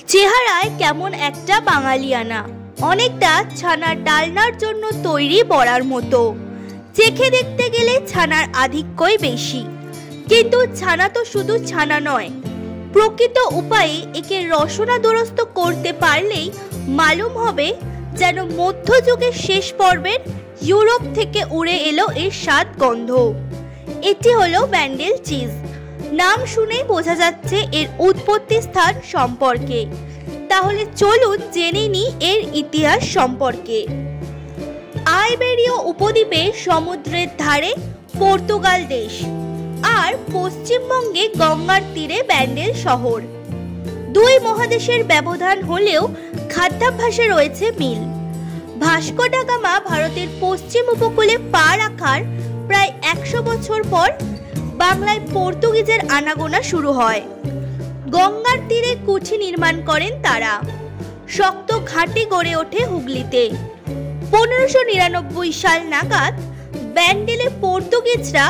চেহারায় কেমন একটা বাঙালিয়ানা, অনেকটা ছানার ডালনার জন্য তৈরি বড়ার মতো। চেখে দেখতে গেলে ছানার আধিক্যই বেশি, কিন্তু ছানা তো শুধু ছানা নয়, প্রকৃত উপায়ে একে রসনা দুরস্ত করতে পারলেই মালুম হবে যেন মধ্যযুগের শেষ পর্বের ইউরোপ থেকে উড়ে এলো এর স্বাদ গন্ধ। এটি হলো ব্যান্ডেল চিজ। নাম শুনেই বোঝা যাচ্ছে এর উৎপত্তি স্থান সম্পর্কে। তাহলে চলুন জেনে নিই এর ইতিহাস সম্পর্কে। আইবেরীয় উপদ্বীপে সমুদ্রের ধারে পর্তুগাল দেশ আর পশ্চিমবঙ্গে গঙ্গার তীরে ব্যান্ডেল শহর। দুই মহাদেশের ব্যবধান হলেও খাদ্যাভ্যাসে রয়েছে মিল। ভাস্কো দা গামা ভারতের পশ্চিম উপকূলে পা রাখার প্রায় 100 বছর পর বাংলায় পর্তুগিজের আনাগোনা শুরু হয়। গঙ্গার তীরে কুঠি নির্মাণ করেন তারা। শক্ত ঘাঁটি গড়ে ওঠে হুগলিতে। 1599 সাল নাগাদ ব্যান্ডেলে পর্তুগিজরা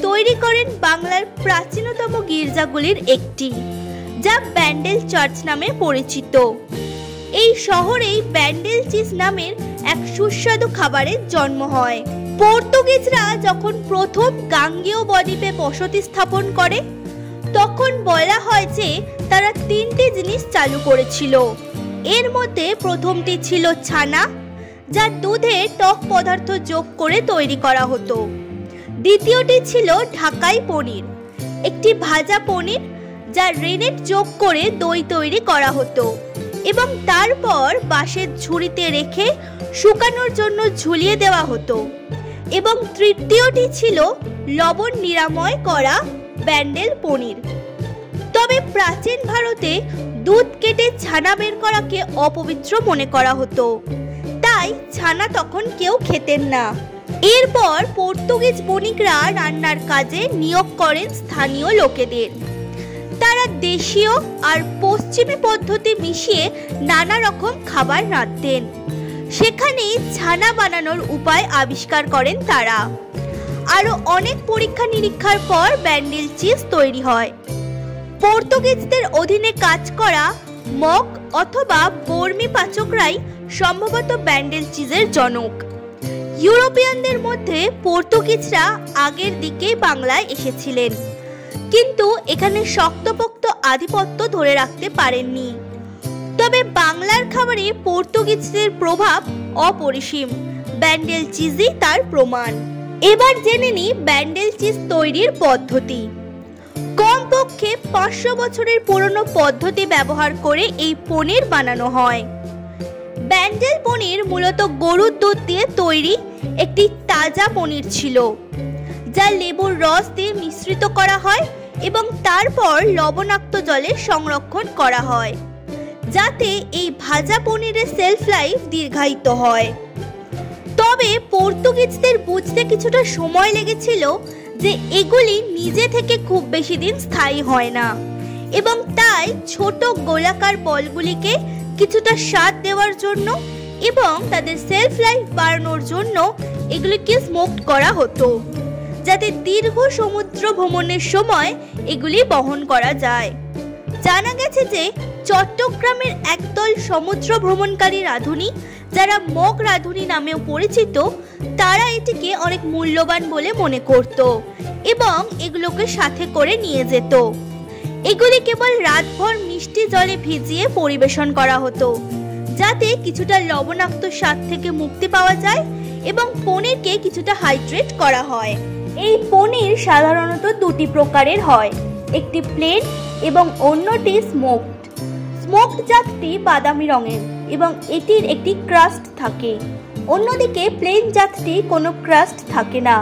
তৈরি করেন বাংলার প্রাচীনতম গির্জাগুলির একটি, যা ব্যান্ডেল চার্চ নামে পরিচিত। এই শহরেই ব্যান্ডেল চিজ নামের এক সুস্বাদু খাবারের জন্ম হয়। পর্তুগিজরা যখন প্রথম গাঙ্গেয় বদ্বীপে বসতি স্থাপন করে, তখন বলা হয় যে তারা 3টি জিনিস চালু করেছিল। এর মধ্যে প্রথমটি ছিল ছানা, যা দুধে টক পদার্থ যোগ করে তৈরি করা হতো। দ্বিতীয়টি ছিল ঢাকাই পনির, একটি ভাজা পনির যা রেনেট যোগ করে দই তৈরি করা হতো এবং তারপর বাঁশের ঝুড়িতে রেখে শুকানোর জন্য ঝুলিয়ে দেওয়া হতো। এবং তৃতীয়টি ছিল লবণ নিরাময় করা ব্যান্ডেল পনির। তবে প্রাচীন ভারতে দুধ কেটে ছানা বের করাকে অপবিত্র মনে করা হতো, তাই ছানা তখন কেউ খেতেন না। এরপর পর্তুগিজ বণিকরা রান্নার কাজে নিয়োগ করেন স্থানীয় লোকেদের। তারা দেশীয় আর পশ্চিমী পদ্ধতি মিশিয়ে নানা রকম খাবার রাঁধতেন। সেখানেই ছানা বানানোর উপায় আবিষ্কার করেন তারা। আরো অনেক পরীক্ষা নিরীক্ষার পর ব্যান্ডেল চিজ তৈরি হয়। পর্তুগিজদের অধীনে কাজ করা মগ অথবা বর্মি পাচকরাই সম্ভবত ব্যান্ডেল চিজের জনক। ইউরোপিয়ানদের মধ্যে পর্তুগিজরা আগের দিকে বাংলায় এসেছিলেন, কিন্তু এখানে শক্তপোক্ত আধিপত্য ধরে রাখতে পারেননি। তবে বাংলার খাবারে পর্তুগিজদের প্রভাব অপরিসীম। ব্যান্ডেল চিজই তার প্রমাণ। এবার জেনে নিই ব্যান্ডেল চিজ তৈরির পদ্ধতি। কমপক্ষে 500 বছরের পুরনো পদ্ধতি ব্যবহার করে এই পনির বানানো হয়। ব্যান্ডেল পনির মূলত গরুর দুধ দিয়ে তৈরি একটি তাজা পনির ছিল, যা লেবুর রস দিয়ে মিশ্রিত করা হয় এবং তারপর লবণাক্ত জলে সংরক্ষণ করা হয়, যাতে এই ভাজা পনিরের সেলফ লাইফ দীর্ঘায়িত হয়। তবে পর্তুগিজদের বুঝতে কিছুটা সময় লেগেছিল যে এগুলি নিজে থেকে খুব বেশি দিন স্থায়ী হয় না, এবং তাই ছোট গোলাকার বলগুলিকে কিছুটা স্বাদ দেওয়ার জন্য এবং তাদের সেলফ লাইফ বাড়ানোর জন্য এগুলিকে স্মোকড করা হতো, যাতে দীর্ঘ সমুদ্র ভ্রমণের সময় এগুলি বহন করা যায়। জানা গেছে যে চট্টগ্রামের একদল সমুদ্র ভ্রমণকারী রাঁধুনি, যারা মগ রাঁধুনি নামেও পরিচিত, তারা এটিকে অনেক মূল্যবান বলে মনে করত এবং এগুলোকে সাথে করে নিয়ে যেত। এগুলি কেবল রাতভর মিষ্টি জলে ভিজিয়ে পরিবেশন করা হতো, যাতে কিছুটা লবণাক্ত স্বাদ থেকে মুক্তি পাওয়া যায় এবং পনিরকে কিছুটা হাইড্রেট করা হয়। এই পনির সাধারণত 2টি প্রকারের হয়, একটি প্লেন এবং অন্যটি স্মোকড। স্মোকড জাতটি বাদামি রঙের এবং এটির একটি ক্রাস্ট থাকে। অন্যদিকে প্লেন জাতটি কোনো ক্রাস্ট থাকে না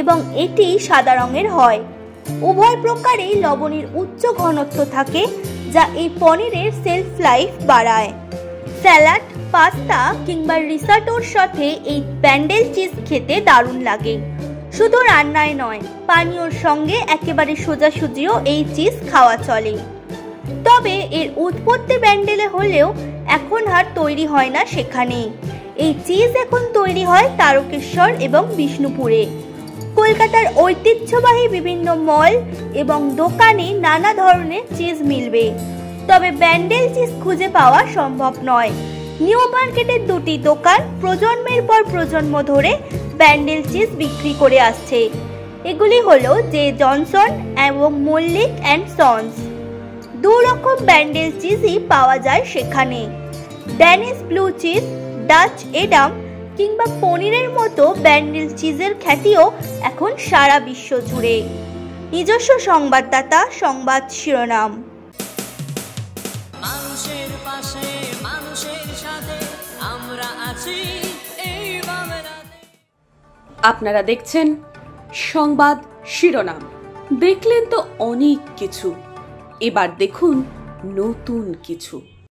এবং এটি সাদা রঙের হয়। উভয় প্রকারেই লবণের উচ্চ ঘনত্ব থাকে, যা এই পনিরের সেলফ লাইফ বাড়ায়। স্যালাড, পাস্তা কিংবা রিসাটোর সাথে এই ব্যান্ডেল চিজ খেতে দারুণ লাগে। শুধু রান্নায় নয়, পানীয়র সঙ্গে একেবারে সোজাসুজিও এই চিজ খাওয়া চলে। তবে এর উৎপত্তি ব্যান্ডেলে হলেও এখন আর তৈরি হয় না সেখানে। এই চিজ এখন তৈরি হয় তারকেশ্বর এবং বিষ্ণুপুরে। কলকাতার ঐতিহ্যবাহী বিভিন্ন মল এবং দোকানে নানা ধরনের চিজ মিলবে। তবে ব্যান্ডেল চিজ খুঁজে পাওয়া সম্ভব নয়। নিউ মার্কেটের দুটি দোকান প্রজন্মের পর প্রজন্ম ধরে ব্যান্ডেল চিজ বিক্রি করে আসছে। এগুলি হলো জে জনসন এবং মল্লিক অ্যান্ড সন্স। দু রকম ব্যান্ডেল চিজই পাওয়া যায় সেখানে। Danish blue cheese, Dutch Adam কিংবা পনিরের মতো ব্যান্ডেল চিজের খ্যাতিও এখন সারা বিশ্ব জুড়ে। নিজস্ব সংবাদদাতা, সংবাদ শিরোনাম। মানুষের পাশে, মানুষের সাথে আমরা আছি এই বাংলাতে। আপনারা দেখছেন সংবাদ শিরোনাম। দেখলেন তো অনেক কিছু, এবার দেখুন নতুন কিছু।